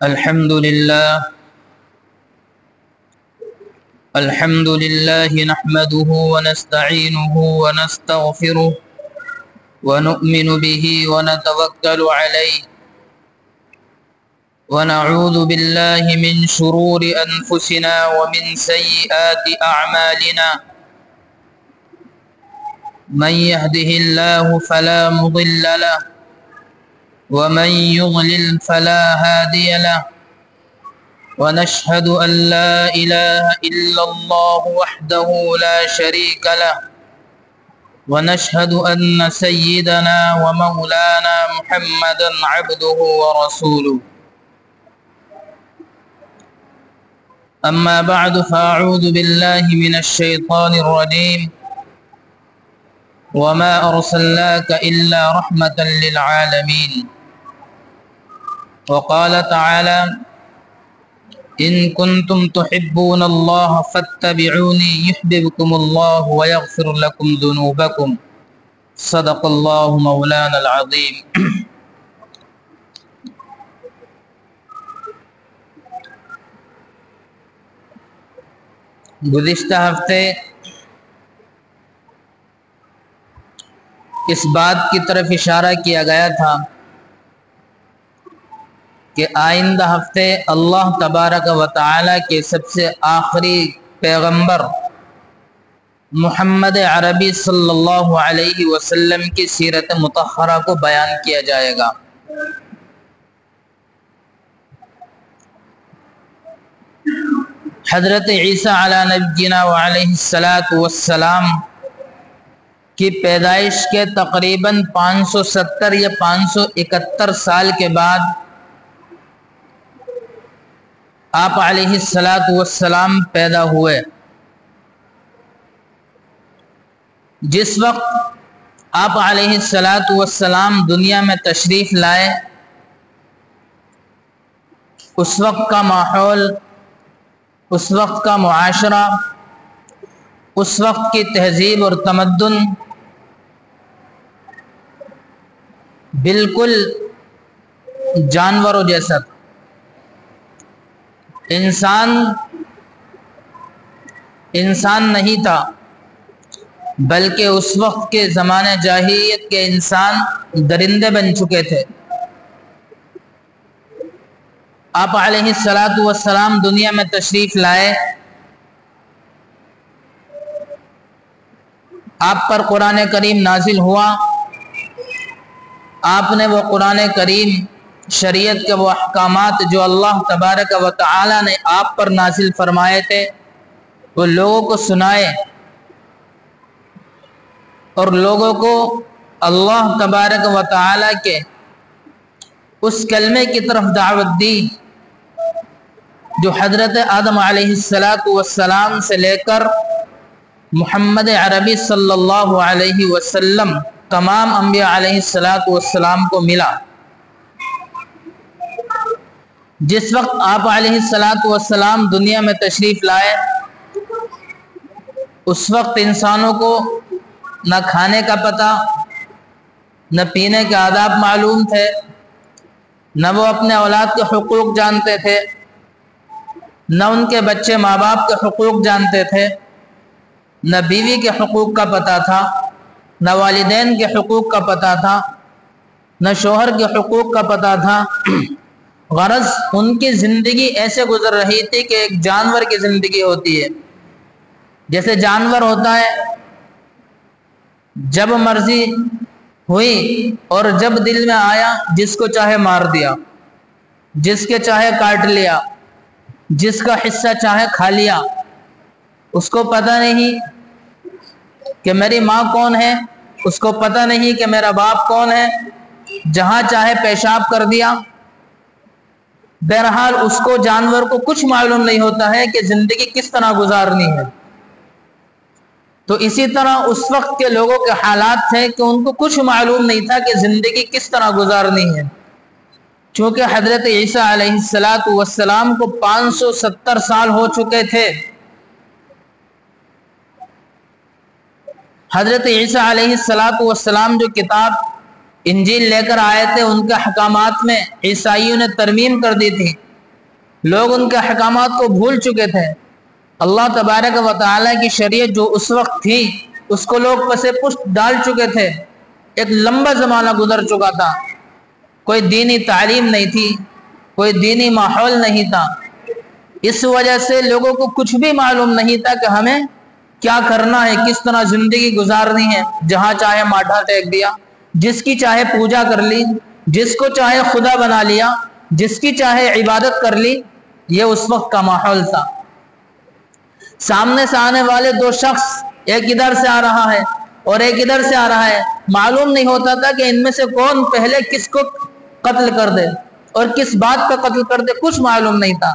الحمد لله نحمده ونستعينه ونستغفره ونؤمن به ونتوكل عليه ونعوذ بالله من شرور أنفسنا ومن سيئات أعمالنا من يهده الله فلا مضل له ومن يضلل فلا هادي له ونشهد أن لا إله إلا الله وحده لا شريك له ونشهد أن سيدنا ومولانا محمدا عبده ورسوله أما بعد فأعوذ بالله من الشيطان الرجيم وما أرسلناك إلا رحمة للعالمين وقال تعالى إن كنتم تحبون الله فاتبعوني يحببكم الله ويغفر لكم ذنوبكم صدق الله مولانا العظيم گزشتہ ہفتے اس بات کی طرف اشارہ کیا گیا تھا کہ آئندہ ہفتے اللہ تبارک و تعالی کے سب سے آخری پیغمبر محمد عربی صلی اللہ علیہ وسلم کی سیرت مطہرہ کو بیان کیا جائے گا۔ حضرت عیسیٰ علی نبینا وعلیہ السلام کی پیدائش کے تقریباً 570 یا 571 سال کے بعد آپ علیہ السلام پیدا ہوئے۔ جس وقت آپ علیہ السلام دنیا میں تشریف لائے اس وقت کا ماحول، اس وقت کا معاشرہ، اس وقت کی تہذیب اور تمدن بالکل جانوروں جیسا تھا۔ انسان نہیں تھا، بلکہ اس وقت کے زمانے جاہلیت کے انسان درندے بن چکے تھے۔ آپ علیہ السلام دنیا میں تشریف لائے، آپ پر قرآن کریم نازل ہوا، آپ نے وہ قرآن کریم شریعت کے وہ احکامات جو اللہ تبارک و تعالی نے آپ پر نازل فرمائے تھے وہ لوگوں کو سنائے اور لوگوں کو اللہ تبارک و تعالی کے اس کلمے کی طرف دعوت دی جو حضرت آدم علیہ السلام سے لے کر محمد عربی صلی اللہ علیہ وسلم تمام انبیاء علیہ السلام کو ملا۔ جس وقت آپ علیہ السلام دنیا میں تشریف لائے اس وقت انسانوں کو نہ کھانے کا پتہ، نہ پینے کے آداب معلوم تھے، نہ وہ اپنے اولاد کے حقوق جانتے تھے، نہ ان کے بچے ماں باپ کے حقوق جانتے تھے، نہ بیوی کے حقوق کا پتہ تھا، نہ والدین کے حقوق کا پتہ تھا، نہ شوہر کے حقوق کا پتہ تھا۔ غرض ان کی زندگی ایسے گزر رہی تھی کہ ایک جانور کی زندگی ہوتی ہے۔ جیسے جانور ہوتا ہے، جب مرضی ہوئی اور جب دل میں آیا جس کو چاہے مار دیا، جس کے چاہے کاٹ لیا، جس کا حصہ چاہے کھا لیا۔ اس کو پتہ نہیں کہ میری ماں کون ہے، اس کو پتہ نہیں کہ میرا باپ کون ہے، جہاں چاہے پیشاب کر دیا۔ بہرحال اس کو جانور کو کچھ معلوم نہیں ہوتا ہے کہ زندگی کس طرح گزارنی ہے۔ تو اسی طرح اس وقت کے لوگوں کے حالات تھے کہ ان کو کچھ معلوم نہیں تھا کہ زندگی کس طرح گزارنی ہے۔ چونکہ حضرت عیسیٰ علیہ السلام کو 570 سال ہو چکے تھے۔ حضرت عیسیٰ علیہ السلام جو کتاب انجیل لے کر آئے تھے ان کے حکامات میں عیسائیوں نے ترمیم کر دی تھی لوگ ان کے احکامات کو بھول چکے تھے. اللہ تبارک و تعالیٰ کی شریعت جو اس وقت تھی اس کو لوگ پسے پشت ڈال چکے تھے. ایک لمبا زمانہ گزر چکا تھا، کوئی دینی تعلیم نہیں تھی، کوئی دینی ماحول نہیں تھا. اس وجہ سے لوگوں کو کچھ بھی معلوم نہیں تھا کہ ہمیں کیا کرنا ہے، کس طرح زندگی گزارنی ہے. جہاں چاہے ماتھا ٹیک دیا، جس کی چاہے پوجا کر لی، جس کو چاہے خدا بنا لیا، جس کی چاہے عبادت کر لی. یہ اس وقت کا ماحول تھا. سامنے سے آنے والے دو شخص، ایک ادھر سے آ رہا ہے اور ایک ادھر سے آ رہا ہے، معلوم نہیں ہوتا تھا کہ ان میں سے کون پہلے کس کو قتل کر دے اور کس بات پہ قتل کر دے. کچھ معلوم نہیں تھا.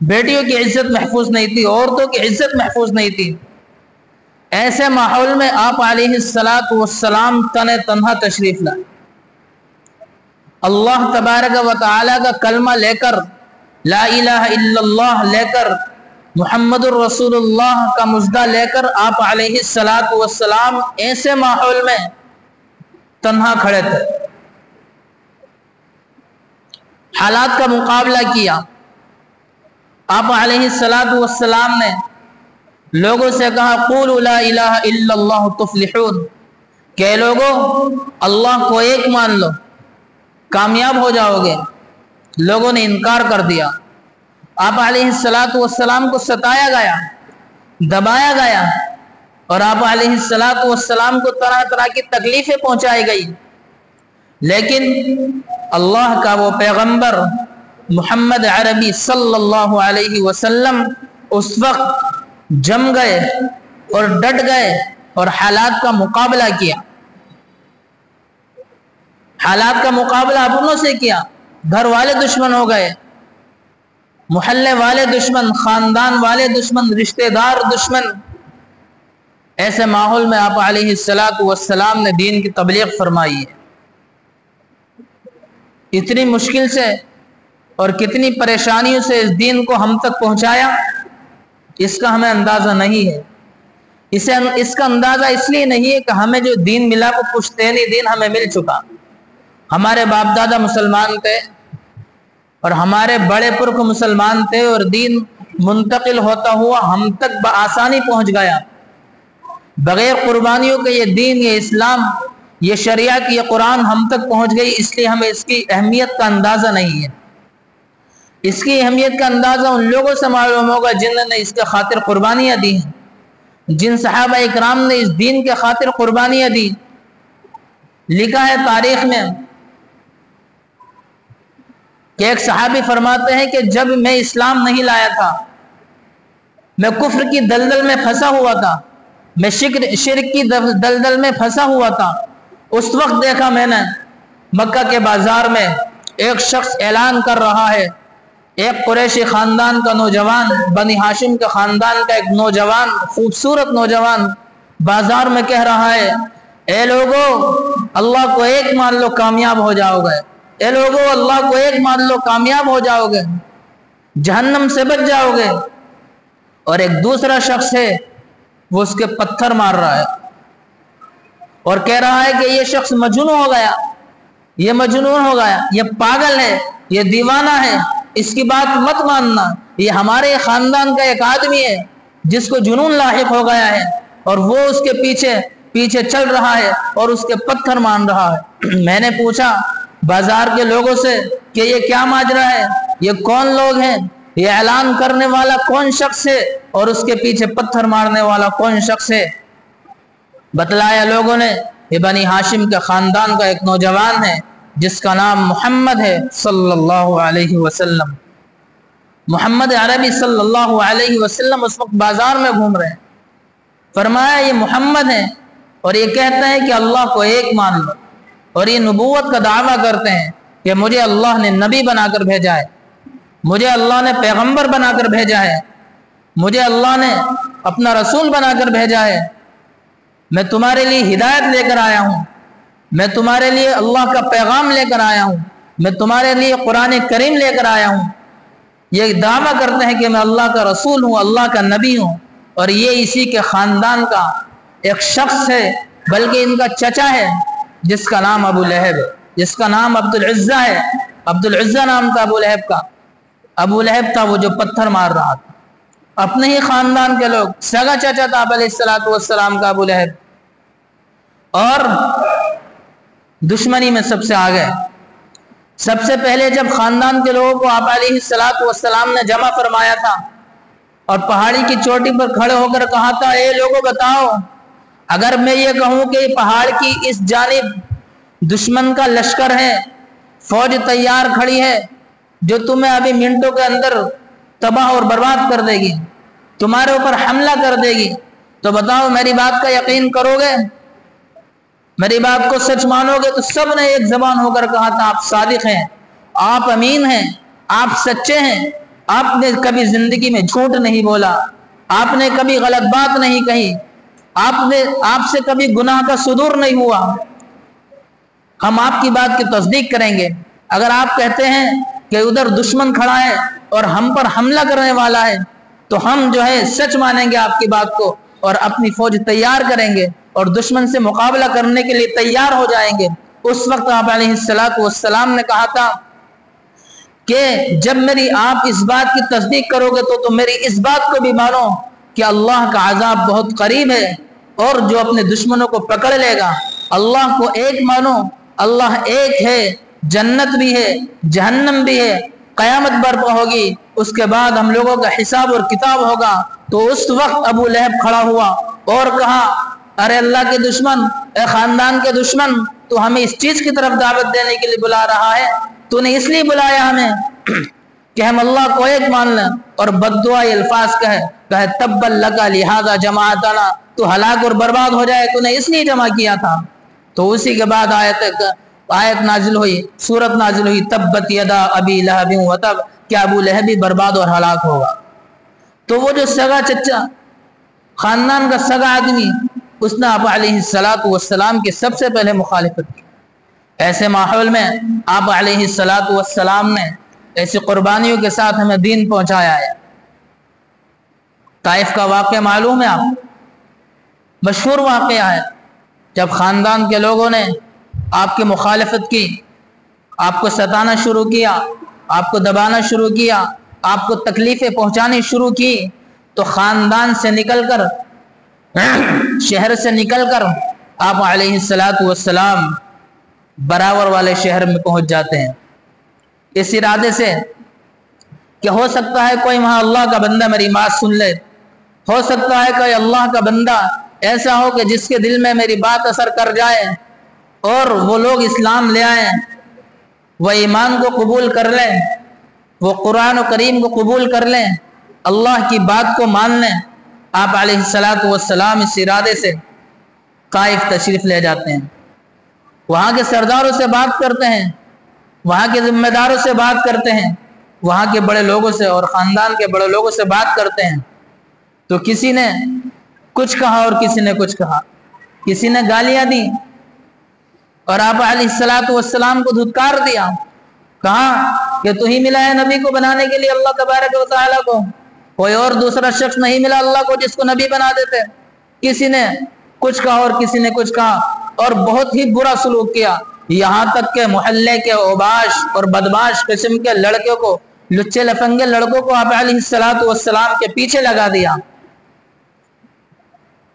بیٹیوں کی عزت محفوظ نہیں تھی، عورتوں کی عزت محفوظ نہیں تھی. ایسے ماحول میں آپ علیہ السلام تنہا تشریف لائے. اللہ تبارک و تعالیٰ کا کلمہ لے کر، لا الہ الا اللہ لے کر، محمد الرسول اللہ کا مژدہ لے کر آپ علیہ السلام ایسے ماحول میں تنہا کھڑے تھے. حالات کا مقابلہ کیا. آپ علیہ السلام نے لوگوں سے کہا قولوا لا الہ الا اللہ تفلحون، کہ لوگوں اللہ کو ایک مان لو کامیاب ہو جاؤ گے. لوگوں نے انکار کر دیا. آپ علیہ السلام کو ستایا گیا، دبایا گیا، اور آپ علیہ السلام کو طرح طرح کی تکلیفیں پہنچائی گئی. لیکن اللہ کا وہ پیغمبر محمد عربی صلی اللہ علیہ وسلم اس وقت جم گئے اور ڈٹ گئے اور حالات کا مقابلہ کیا. حالات کا مقابلہ اپنوں سے کیا. گھر والے دشمن ہو گئے، محلے والے دشمن، خاندان والے دشمن، رشتہ دار دشمن. ایسے ماحول میں آپ علیہ السلام نے دین کی تبلیغ فرمائی ہے. اتنی مشکل سے اور کتنی پریشانیوں سے اس دین کو ہم تک پہنچایا، اس کا ہمیں اندازہ نہیں ہے. اس کا اندازہ اس لیے نہیں ہے کہ ہمیں جو دین ملا وہ پشتینی دین ہمیں مل چکا. ہمارے باپ دادا مسلمان تھے اور ہمارے بڑے پرکھ مسلمان تھے، اور دین منتقل ہوتا ہوا ہم تک بآسانی پہنچ گیا. بغیر قربانیوں کے یہ دین، یہ اسلام، یہ شریعت، یہ قرآن ہم تک پہنچ گئی. اس لیے ہمیں اس کی اہمیت کا اندازہ نہیں ہے. اس کی اہمیت کا اندازہ ان لوگوں سے معلوم ہوگا جنہوں نے اس کے خاطر قربانیاں دی ہیں، جن صحابہ اکرام نے اس دین کے خاطر قربانیاں دی. لکھا ہے تاریخ میں کہ ایک صحابی فرماتے ہیں کہ جب میں اسلام نہیں لایا تھا، میں کفر کی دلدل میں پھنسا ہوا تھا، میں شرک کی دلدل میں پھنسا ہوا تھا. اس وقت دیکھا میں نے مکہ کے بازار میں ایک شخص اعلان کر رہا ہے، ایک قریشی خاندان کا نوجوان، بنی ہاشم کے خاندان کا ایک نوجوان، خوبصورت نوجوان بازار میں کہہ رہا ہے اے لوگو اللہ کو ایک مان لو کامیاب ہو جاؤ گے. اے لوگو اللہ کو ایک مان لو کامیاب ہو جاؤ گے، جہنم سے بچ جاؤ گے. اور ایک دوسرا شخص ہے وہ اس کے پتھر مار رہا ہے اور کہہ رہا ہے کہ یہ شخص مجنون ہو گیا، یہ مجنون ہو گیا، یہ پاگل ہے، یہ دیوانہ ہے، اس کی بات مت ماننا. یہ ہمارے خاندان کا ایک آدمی ہے جس کو جنون لاحق ہو گیا ہے اور وہ اس کے پیچھے چل رہا ہے اور اس کے پتھر مان رہا ہے. میں نے پوچھا بازار کے لوگوں سے کہ یہ کیا ماجرا ہے، یہ کون لوگ ہیں، یہ اعلان کرنے والا کون شخص ہے اور اس کے پیچھے پتھر مارنے والا کون شخص ہے؟ بتلایا لوگوں نے یہ بنی ہاشم کے خاندان کا ایک نوجوان ہے جس کا نام محمد ہے صلی اللہ علیہ وسلم. محمد عربی صلی اللہ علیہ وسلم اس وقت بازار میں گھوم رہے ہیں. فرمایا یہ محمد ہے اور یہ کہتے ہیں کہ اللہ کو ایک مان لو، اور یہ نبوت کا دعویٰ کرتے ہیں کہ مجھے اللہ نے نبی بنا کر بھیجا ہے، مجھے اللہ نے پیغمبر بنا کر بھیجا ہے، مجھے اللہ نے اپنا رسول بنا کر بھیجا ہے. میں تمہارے لیے ہدایت لے کر آیا ہوں، میں تمہارے لیے اللہ کا پیغام لے کر آیا ہوں، میں تمہارے لیے قرآن کریم لے کر آیا ہوں. یہ دعویٰ کرتے ہیں کہ میں اللہ کا رسول ہوں، اللہ کا نبی ہوں، اور یہ اسی کے خاندان کا ایک شخص ہے، بلکہ ان کا چچا ہے جس کا نام ابو لہب ہے، جس کا نام عبد العزہ ہے. عبد العزہ نام تھا ابو لہب کا. ابو لہب تھا وہ جو پتھر مار رہا تھا، اپنے ہی خاندان کے لوگ، سگا چچا تھا آپ علیہ الصلوۃ والسلام کا ابو لہب، اور دشمنی میں سب سے آگے۔ سب سے پہلے جب خاندان کے لوگوں کو آپ علیہ الصلوۃ والسلام نے جمع فرمایا تھا اور پہاڑی کی چوٹی پر کھڑے ہو کر کہا تھا، اے لوگوں بتاؤ، اگر میں یہ کہوں کہ پہاڑ کی اس جانب دشمن کا لشکر ہے، فوج تیار کھڑی ہے جو تمہیں ابھی منٹوں کے اندر تباہ اور برباد کر دے گی، تمہارے اوپر حملہ کر دے گی، تو بتاؤ میری بات کا یقین کرو گے؟ میری بات کو سچ مانو گے؟ تو سب نے ایک زبان ہو کر کہا تھا، آپ صادق ہیں، آپ امین ہیں، آپ سچے ہیں، آپ نے کبھی زندگی میں جھوٹ نہیں بولا، آپ نے کبھی غلط بات نہیں کہی، آپ سے کبھی گناہ کا صدور نہیں ہوا، ہم آپ کی بات کی تصدیق کریں گے۔ اگر آپ کہتے ہیں کہ ادھر دشمن کھڑا ہے اور ہم پر حملہ کرنے والا ہے تو ہم جو ہے سچ مانیں گے آپ کی بات کو اور اپنی فوج تیار کریں گے اور دشمن سے مقابلہ کرنے کے لیے تیار ہو جائیں گے۔ اس وقت آپ علیہ الصلوۃ والسلام نے کہا تھا کہ جب میری آپ اس بات کی تصدیق کرو گے تو میری اس بات کو بھی مانو کہ اللہ کا عذاب بہت قریب ہے، اور جو اپنے دشمنوں کو پکڑ لے گا۔ اللہ کو ایک مانو، اللہ ایک ہے، جنت بھی ہے، جہنم بھی ہے، قیامت برپا ہوگی، اس کے بعد ہم لوگوں کا حساب اور کتاب ہوگا۔ تو اس وقت ابو لہب کھڑا ہوا اور کہا، ارے اللہ کے دشمن، اے خاندان کے دشمن، تو ہمیں اس چیز کی طرف دعوت دینے کے لیے بلا رہا ہے؟ تو نے اس لیے بلایا ہمیں کہ ہم اللہ کو ایک مان لیں اور بددعائی الفاظ کہے تبا لک لہذا جماعتنا، تو ہلاک اور برباد ہو جائے، تو نے اس لیے جمع کیا تھا۔ تو اسی کے بعد آیت نازل ہوئی، سورت نازل ہوئی، تبت یدا ابی لہب وتب، کہ ابو لہب برباد اور ہلاک ہوگا۔ تو وہ جو سگا چچا، خاندان کا سگا آدمی، اس نے آپ علیہ الصلوۃ والسلام کی سب سے پہلے مخالفت کی۔ ایسے ماحول میں آپ علیہ الصلوۃ والسلام نے ایسی قربانیوں کے ساتھ ہمیں دین پہنچایا ہے۔ طائف کا واقعہ معلوم ہے آپ، مشہور واقعہ ہے، جب خاندان کے لوگوں نے آپ کی مخالفت کی، آپ کو ستانا شروع کیا، آپ کو دبانا شروع کیا، آپ کو تکلیفیں پہنچانی شروع کی، تو خاندان سے نکل کر، شہر سے نکل کر آپ علیہ الصلوۃ والسلام براور والے شہر میں پہنچ جاتے ہیں، اس ارادے سے کہ ہو سکتا ہے کوئی وہاں اللہ کا بندہ میری بات سن لے، ہو سکتا ہے کوئی اللہ کا بندہ ایسا ہو کہ جس کے دل میں میری بات اثر کر جائے اور وہ لوگ اسلام لے آئیں، وہ ایمان کو قبول کر لیں، وہ قرآن و کریم کو قبول کر لیں، اللہ کی بات کو مان لیں۔ آپ علیہ الصلوۃ والسلام اس ارادے سے طائف تشریف لے جاتے ہیں، وہاں کے سرداروں سے بات کرتے ہیں، وہاں کے ذمہ داروں سے بات کرتے ہیں، وہاں کے بڑے لوگوں سے اور خاندان کے بڑے لوگوں سے بات کرتے ہیں۔ تو کسی نے کچھ کہا اور کسی نے کچھ کہا، کسی نے گالیاں دی اور آپ علیہ الصلوۃ والسلام کو دھتکار دیا، کہا کہ تو ہی ملا ہے نبی کو بنانے کے لیے اللہ تبارک و تعالیٰ کو، کوئی اور دوسرا شخص نہیں ملا اللہ کو جس کو نبی بنا دیتے۔ کسی نے کچھ کہا اور کسی نے کچھ کہا اور بہت ہی برا سلوک کیا، یہاں تک کہ محلے کے اوباش اور بدماش قسم کے لڑکوں کو، لچے لفنگے لڑکوں کو آپ علیہ الصلوۃ والسلام کے پیچھے لگا دیا۔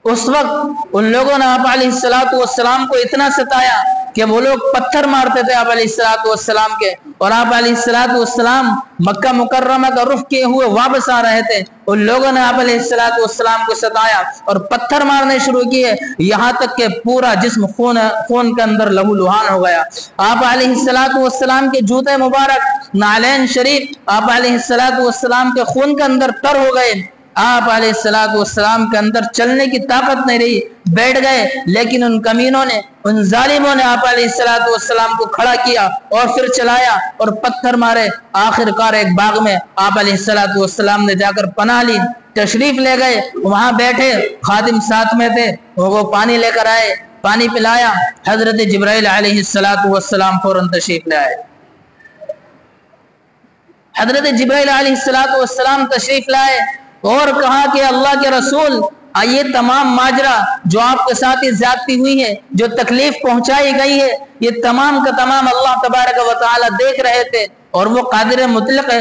اس وقت ان لوگوں نے آپ علیہ الصلوۃ والسلام کو اتنا ستایا کہ وہ لوگ پتھر مارتے تھے آپ علیہ الصلوۃ والسلام کے، اور آپ علیہ الصلوۃ والسلام مکہ مکرمہ کا رخ کیے ہوئے واپس آ رہے تھے، ان لوگوں نے آپ علیہ الصلوۃ والسلام کو ستایا اور پتھر مارنے شروع کیے، یہاں تک کہ پورا جسم خون کے اندر لہو لہان ہو گیا۔ آپ علیہ الصلوۃ والسلام کے جوتے مبارک، نعلین شریف، آپ علیہ الصلوۃ والسلام کے خون کے اندر تر ہو گئے، آپ علیہ الصلوۃ والسلام کے اندر چلنے کی طاقت نہیں رہی، بیٹھ گئے۔ لیکن ان کمینوں نے، ان ظالموں نے آپ علیہ الصلوۃ والسلام کو کھڑا کیا اور پھر چلایا اور پتھر مارے، آخر کار ایک باغ میں آپ علیہ الصلوۃ والسلام نے جا کر پناہ لی، تشریف لے گئے، وہاں بیٹھے، خادم ساتھ میں تھے، وہ پانی لے کر آئے، پانی پلایا، حضرت جبرائیل علیہ الصلوۃ والسلام فوراً تشریف لے آئے۔ حضرت جبرائیل علیہ الصلوۃ والسلام تشریف لائے اور کہا کہ اللہ کے رسول، یہ تمام ماجرا جو آپ کے ساتھ زیادتی ہوئی ہے، جو تکلیف پہنچائی گئی ہے، یہ تمام کا تمام اللہ تبارک و تعالی دیکھ رہے تھے اور وہ قادر مطلق ہے،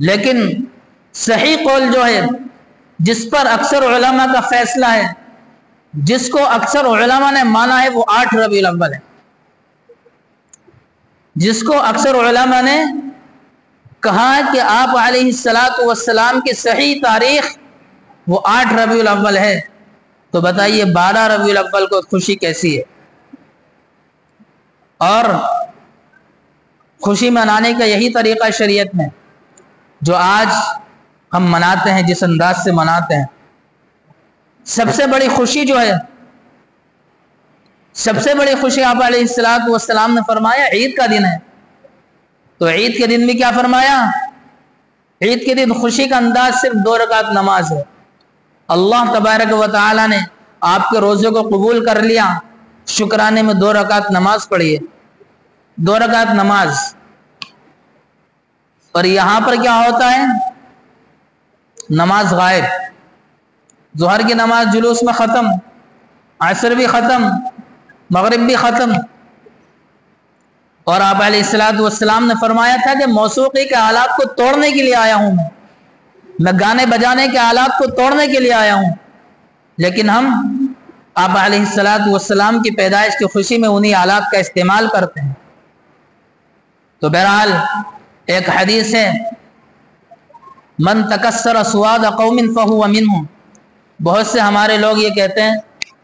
لیکن صحیح قول جو ہے جس پر اکثر علماء کا فیصلہ ہے، جس کو اکثر علماء نے مانا ہے، وہ 8 ربیع الاول ہے. جس کو اکثر علماء نے کہا کہ آپ علیہ الصلاۃ والسلام کی صحیح تاریخ وہ 8 ربیع الاول ہے. تو بتائیے 12 ربیع الاول کو خوشی کیسی ہے؟ اور خوشی منانے کا یہی طریقہ شریعت میں جو آج ہم مناتے ہیں، جس انداز سے مناتے ہیں. سب سے بڑی خوشی جو ہے، سب سے بڑی خوشی آپ علیہ الصلاۃ والسلام نے فرمایا عید کا دن ہے. تو عید کے دن بھی کیا فرمایا؟ عید کے دن خوشی کا انداز صرف 2 رکعت نماز ہے. اللہ تبارک و تعالی نے آپ کے روزے کو قبول کر لیا، شکرانے میں 2 رکعت نماز پڑھی ہے، 2 رکعت نماز. اور یہاں پر کیا ہوتا ہے؟ نماز غائب. ظہر کی نماز جلوس میں ختم، عصر بھی ختم، مغرب بھی ختم. اور آپ علیہ الصلوۃ والسلام نے فرمایا تھا کہ موسیقی کے آلات کو توڑنے کے لیے آیا ہوں، میں گانے بجانے کے آلات کو توڑنے کے لیے آیا ہوں. لیکن ہم آپ علیہ الصلوۃ والسلام کی پیدائش کی خوشی میں انہی آلات کا استعمال کرتے ہیں. تو بہرحال ایک حدیث ہے، من تکسر سواد قوم فہو منہم. بہت سے ہمارے لوگ یہ کہتے ہیں،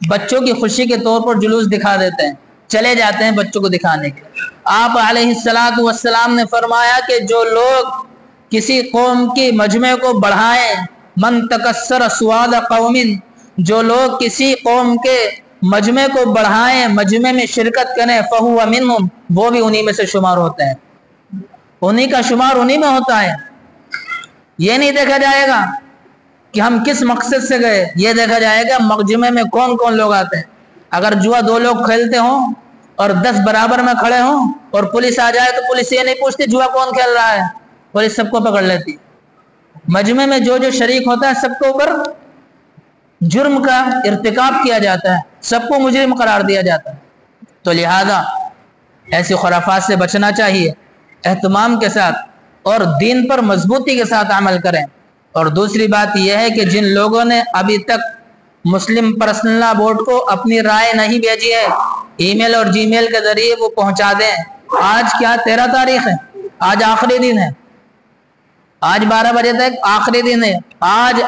بچوں کی خوشی کے طور پر جلوس دکھا دیتے ہیں، چلے جاتے ہیں بچوں کو دکھانے کے. آپ علیہ الصلوۃ والسلام نے فرمایا کہ جو لوگ کسی قوم کی مجمع کو بڑھائیں، من تکسر سواد قوم، جو لوگ کسی قوم کے مجمع کو بڑھائیں، مجمع میں شرکت کریں، فہو منہم، وہ بھی انہی میں سے شمار ہوتے ہیں، انہی کا شمار انہی میں ہوتا ہے. یہ نہیں دیکھا جائے گا کہ ہم کس مقصد سے گئے، یہ دیکھا جائے گا مجمع میں کون کون لوگ آتے ہیں. اگر جوا 2 لوگ کھیلتے ہوں اور 10 برابر میں کھڑے ہوں اور پولیس آ جائے تو پولیس یہ نہیں پوچھتی جوا کون کھیل رہا ہے، پولیس سب کو پکڑ لیتی. مجمع میں جو شریک ہوتا ہے سب کو اوپر جرم کا ارتکاب کیا جاتا ہے، سب کو مجرم قرار دیا جاتا ہے. تو لہذا ایسی خرافات سے بچنا چاہیے، اہتمام کے ساتھ اور دین پر مضبوطی کے ساتھ عمل کریں. اور دوسری بات یہ ہے کہ جن لوگوں نے ابھی تک مسلم پرسنل لا بورڈ کو اپنی رائے نہیں بھیجی ہے، ای میل اور جی میل کے ذریعے وہ پہنچا دیں. آج کیا 13 تاریخ ہے، آج آخری دن ہے، آج 12 بجے تک آخری دن ہے. آج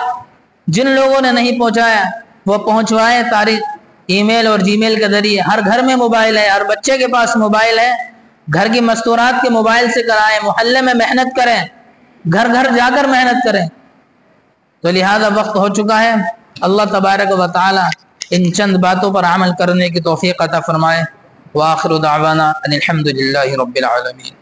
جن لوگوں نے نہیں پہنچایا وہ پہنچوائے تاریخ ای میل اور جی میل کے ذریعے. ہر گھر میں موبائل ہے، ہر بچے کے پاس موبائل ہے، گھر کی مستورات کے موبائل سے کرائیں، محلے میں محنت کریں، گھر گھر جا کر محنت کریں. تو لہذا وقت ہو چکا ہے. اللہ تبارک و تعالی ان چند باتوں پر عمل کرنے کی توفیق عطا فرمائے. وآخر دعوانا ان الحمد للہ رب العالمین.